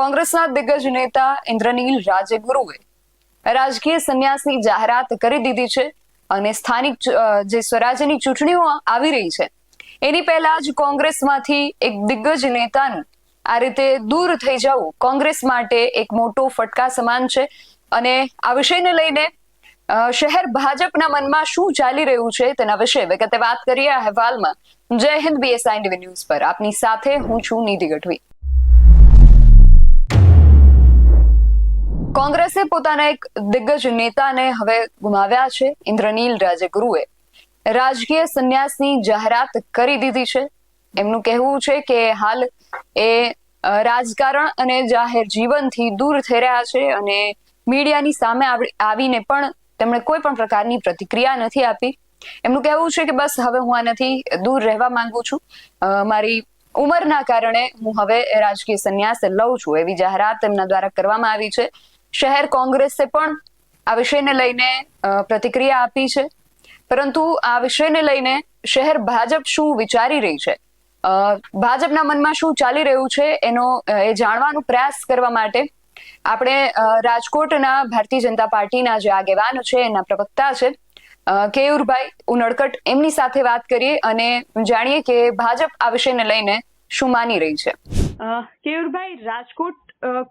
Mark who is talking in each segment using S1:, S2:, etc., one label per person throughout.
S1: કોંગ્રેસના દિગ્ગજ નેતા ઇન્દ્રનીલ રાજગુરુએ રાજકીય સંન્યાસની જાહેરાત કરી દીધી છે અને સ્થાનિક જે સ્વરાજ્યની ચૂંટણીઓ આવી રહી છે એની પહેલા જ કોંગ્રેસમાંથી એક દિગ્ગજ નેતાનું આ રીતે દૂર થઈ જવું કોંગ્રેસ માટે એક મોટો ફટકા સમાન છે અને આ વિષયને લઈને શહેર ભાજપના મનમાં શું ચાલી રહ્યું છે તેના વિશે વિગતે વાત કરીએ આ અહેવાલમાં। જય હિન્દ BSI ટીવી ન્યૂઝ પર આપની સાથે હું છું નિધિ ગઢવી। કોંગ્રેસે પોતાના એક દિગ્ગજ નેતાને હવે ગુમાવ્યા છે। ઇન્દ્રનીલ રાજગુરુએ રાજકીય સંન્યાસની જાહેરાત કરી દીધી છે। એમનું કહેવું છે કે હાલ એ રાજકારણ અને જાહેર જીવનથી દૂર થઈ રહ્યા છે અને મીડિયાની સામે આવીને પણ તેમણે કોઈ પણ પ્રકારની પ્રતિક્રિયા નથી આપી। એમનું કહેવું છે કે બસ હવે હું આનાથી દૂર રહેવા માંગુ છું, મારી ઉંમરના કારણે હું હવે રાજકીય સંન્યાસ લઉં છું, એવી જાહેરાત તેમના દ્વારા કરવામાં આવી છે। શહેર કોંગ્રેસે પણ આ વિષયને લઈને પ્રતિક્રિયા આપી છે, પરંતુ આ વિષયને લઈને શહેર ભાજપ શું વિચારી રહી છે, ભાજપના મનમાં શું ચાલી રહ્યું છે એ જાણવાનો પ્રયાસ કરવા માટે આપણે રાજકોટના ભારતીય જનતા પાર્ટીના જે આગેવાન છે, એના પ્રવક્તા છે કેયુરભાઈ ઉનડકટ, એમની સાથે વાત કરીએ અને જાણીએ કે ભાજપ આ વિષયને લઈને શું માની રહી છે। કેયુરભાઈ, રાજકોટ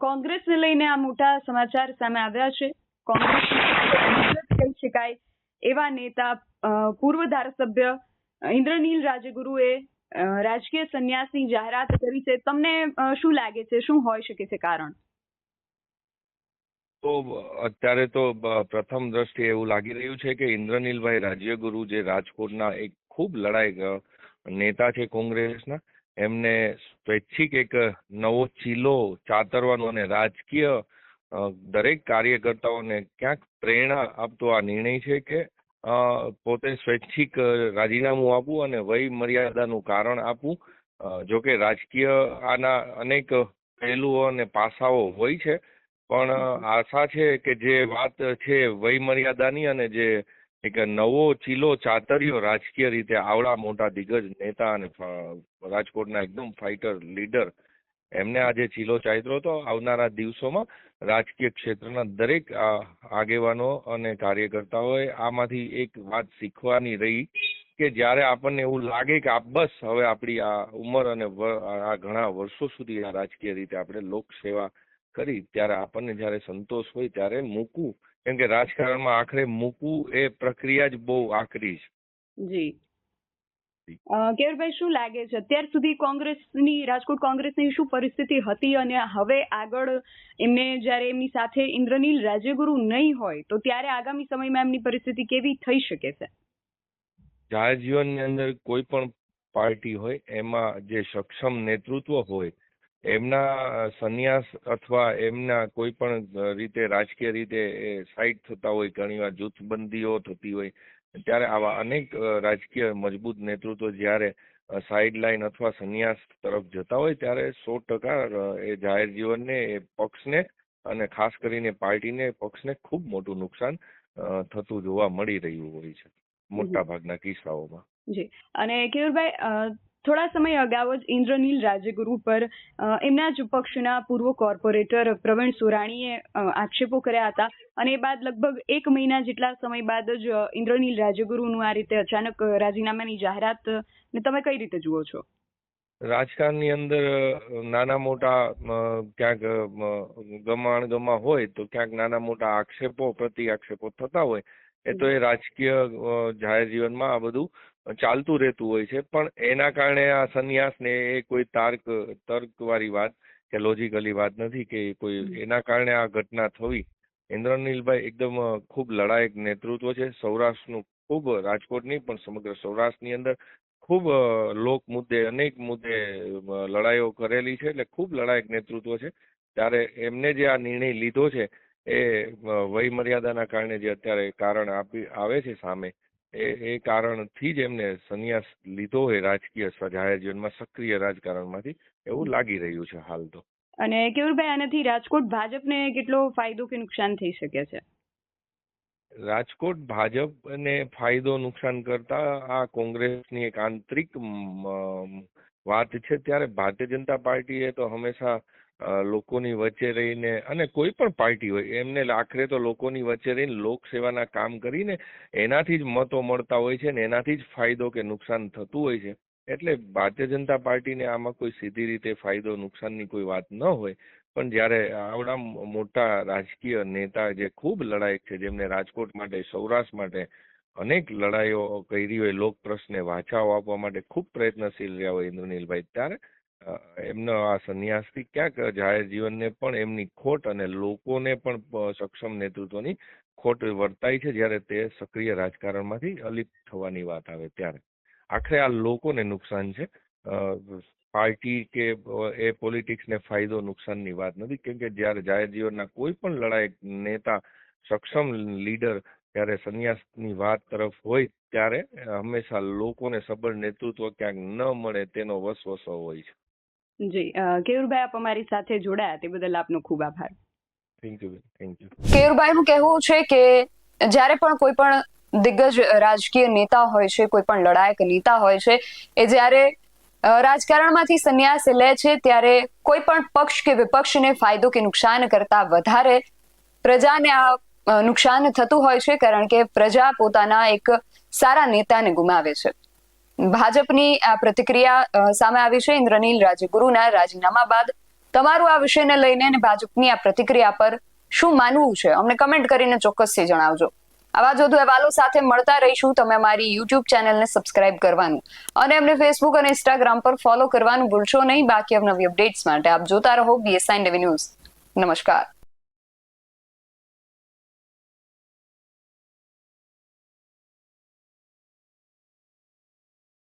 S1: કોંગ્રેસને લઈને આ મોટા સમાચાર સામે આવ્યા છે। કોંગ્રેસ કહી શકાય એવા નેતા પૂર્વ ધારાસભ્ય ઇન્દ્રનીલ રાજગુરુએ રાજકીય સંન્યાસની જાહેરાત કરી છે। તમને શું લાગે છે, શું હોઈ શકે છે કારણ?
S2: તો અત્યારે તો પ્રથમ દ્રષ્ટિએ એવું લાગી રહ્યું છે કે ઇન્દ્રનીલભાઈ રાજ્યગુરુ જે રાજકોટના એક ખૂબ લડાયક નેતા છે કોંગ્રેસના, એમને સ્વૈચ્છિક એક નવો ચીલો ચાતરવાનો અને રાજકીય દરેક કાર્યકર્તાઓને ક્યાંક પ્રેરણા આપતો આ નિર્ણય છે કે પોતે સ્વૈચ્છિક રાજીનામું આપવું અને વય મર્યાદાનું કારણ આપવું। જોકે રાજકીય આના અનેક પહેલુઓ અને પાસાઓ હોય છે, પણ આશા છે કે જે વાત છે વય મર્યાદાની અને જે એક નવો ચીલો ચાતર્યો રાજકીય રીતે આવડા મોટા દિગ્ગજ નેતા અને રાજકોટના એકદમ ફાઇટર લીડર, એમને આજે ચીલો ચાતર્યો તો આવનારા દિવસોમાં રાજકીય ક્ષેત્રના દરેક આગેવાનો અને કાર્યકર્તાઓએ આમાંથી એક વાત શીખવાની રહી કે જ્યારે આપણને એવું લાગે કે બસ હવે આપણી આ ઉંમર અને આ ઘણા વર્ષો સુધી આ રાજકીય રીતે આપણે લોકસેવા કરી, ત્યારે આપણને જ્યારે સંતોષ હોય ત્યારે મૂકવું, કેમ કે રાજકારણમાં આખરે મૂકવું એ પ્રક્રિયા જ બહુ આકરી છે।
S1: જી કેયુરભાઈ, શું લાગે છે અત્યાર સુધી રાજકોટ કોંગ્રેસની શું પરિસ્થિતિ હતી અને હવે આગળ એમને જ્યારે એમની સાથે ઇન્દ્રનીલ રાજ્યગુરુ નહીં હોય તો ત્યારે આગામી સમયમાં એમની પરિસ્થિતિ કેવી થઈ શકે છે?
S2: જાહેર જીવનની અંદર કોઈ પણ પાર્ટી હોય એમાં જે સક્ષમ નેતૃત્વ હોય, એમના સંન્યાસ અથવા એમના કોઈ પણ રીતે રાજકીય રીતે સાઇડ થતા હોય, ઘણીવાર જૂથબંધીઓ થતી હોય, ત્યારે આવા અનેક રાજકીય મજબૂત નેતૃત્વ જ્યારે સાઇડ લાઇન અથવા સંન્યાસ તરફ જતા હોય ત્યારે 100% એ જાહેર જીવનને, એ પક્ષને અને ખાસ કરીને પાર્ટીને, પક્ષને ખૂબ મોટું નુકસાન થતું જોવા મળી રહ્યું હોય છે મોટા ભાગના કિસ્સાઓમાં।
S1: જી, અને કેયુરભાઈ, થોડા સમય અગાઉ જ ઇન્દ્રનીલ રાજ્યગુરુ પર એમના જ પક્ષના પૂર્વ કોર્પોરેટર પ્રવીણ સુરાણીએ આક્ષેપો કર્યા હતા અને એ બાદ લગભગ 1 મહિના જેટલા સમય બાદ જ ઇન્દ્રનીલ રાજ્યગુરુનું આ રીતે અચાનક રાજીનામાની જાહેરાત ને તમે કઈ રીતે જુઓ છો?
S2: રાજકારણની અંદર નાના મોટા ક્યાંક ગમા હોય તો ક્યાંક નાના મોટા આક્ષેપો પ્રતિ આક્ષેપો થતા હોય, એ તો એ રાજકીય જાહેર જીવનમાં આ બધું ચાલતું રહેતું હોય છે, પણ એના કારણે આ સંન્યાસ ને એ કોઈ તર્કવાળી વાત કે લોજિકલી વાત નથી કે કોઈ એના કારણે આ ઘટના થવી। ઇન્દ્રનીલભાઈ એકદમ ખૂબ લડાયક નેતૃત્વ છે સૌરાષ્ટ્રનું, ખૂબ રાજકોટની પણ સમગ્ર સૌરાષ્ટ્રની અંદર ખૂબ લોક મુદ્દે અનેક મુદ્દે લડાઈઓ કરેલી છે, એટલે ખૂબ લડાયક નેતૃત્વ છે। ત્યારે એમને જે આ નિર્ણય લીધો છે એ વય મર્યાદાના કારણે જે અત્યારે કારણ આવે છે સામે, એ કારણથી જ એમને સંન્યાસ લીધો હોય રાજકીય જાહેર જીવનમાં, સક્રિય રાજકારણમાંથી, એવું લાગી રહ્યું છે હાલ તો।
S1: અને કેયુરભાઈ, આનાથી રાજકોટ ભાજપને કેટલો ફાયદો કે નુકસાન થઈ શકે છે?
S2: રાજકોટ ભાજપને ફાયદો નુકસાન કરતા આ કોંગ્રેસની એક આંતરિક વાત છે। ત્યારે ભારતીય જનતા પાર્ટીએ તો હંમેશા લોકોની વચ્ચે રહીને, અને કોઈ પણ પાર્ટી હોય એમને આખરે તો લોકોની વચ્ચે રહીને લોકસેવાના કામ કરીને એનાથી જ મતો મળતા હોય છે ને એનાથી જ ફાયદો કે નુકસાન થતું હોય છે. એટલે ભારતીય જનતા પાર્ટીને આમાં કોઈ સીધી રીતે ફાયદો નુકસાનની કોઈ વાત ન હોય, પણ જ્યારે આવડા મોટા રાજકીય નેતા જે ખૂબ લડાયક છે, જેમને રાજકોટ માટે, સૌરાષ્ટ્ર માટે અનેક લડાઈઓ કરી હોય, લોક પ્રશ્ને વાચાઓ આપવા માટે ખૂબ પ્રયત્નશીલ રહ્યા હોય ઇન્દ્રનીલભાઈ, ત્યારે એમનો આ સંન્યાસથી ક્યાંક જાહેર જીવનને પણ એમની ખોટ અને લોકોને પણ સક્ષમ નેતૃત્વની ખોટ વર્તાય છે જ્યારે તે સક્રિય રાજકારણમાંથી અલિપ્ત થવાની વાત આવે ત્યારે. આખરે આ લોકોને નુકસાન છે, પાર્ટી કે એ પોલિટિક્સને ફાયદો નુકસાનની વાત નથી, કેમ કે જ્યારે જાહેર જીવનના કોઈ પણ લડાયક નેતા, સક્ષમ લીડર ત્યારે સંન્યાસની વાત તરફ હોય ત્યારે હંમેશા લોકોને સબળ નેતૃત્વ ક્યાંક ન મળે તેનો વસવસો હોય છે.
S3: જી કેયુરભાઈ, આપ અમારી સાથે જોડાયા તે બદલ આપનો ખૂબ આભાર.
S2: Thank you.
S1: કેયુરભાઈનું કહેવું છે કે જ્યારે પણ કોઈ પણ દિગ્ગજ રાજકીય નેતા હોય છે, કોઈ પણ લડાયક નેતા હોય છે, એ જ્યારે રાજકારણમાંથી સંન્યાસ લે છે ત્યારે કોઈ પણ પક્ષ કે વિપક્ષને ફાયદો કે નુકસાન કરતા વધારે પ્રજાને આ નુકસાન થતું હોય છે, કારણ કે પ્રજા પોતાના એક સારા નેતાને ગુમાવે છે. ભાજપની આ પ્રતિક્રિયા સામે આવી છે ઇન્દ્રનીલ રાજ્યગુરુના રાજીનામા બાદ. તમારું આ વિષયને લઈને અને ભાજપની આ પ્રતિક્રિયા પર શું માનવું છે, અમને કમેન્ટ કરીને ચોક્કસથી જણાવજો. આવા જ વધુ અહેવાલો સાથે મળતા રહીશું. તમે અમારી યુટ્યુબ ચેનલને સબસ્ક્રાઇબ કરવાનું અને અમને ફેસબુક અને ઇન્સ્ટાગ્રામ પર ફોલો કરવાનું ભૂલશો નહીં. બાકી અવનવી અપડેટ્સ માટે આપ જોતા રહો BSI ટીવી ન્યૂઝ. નમસ્કાર.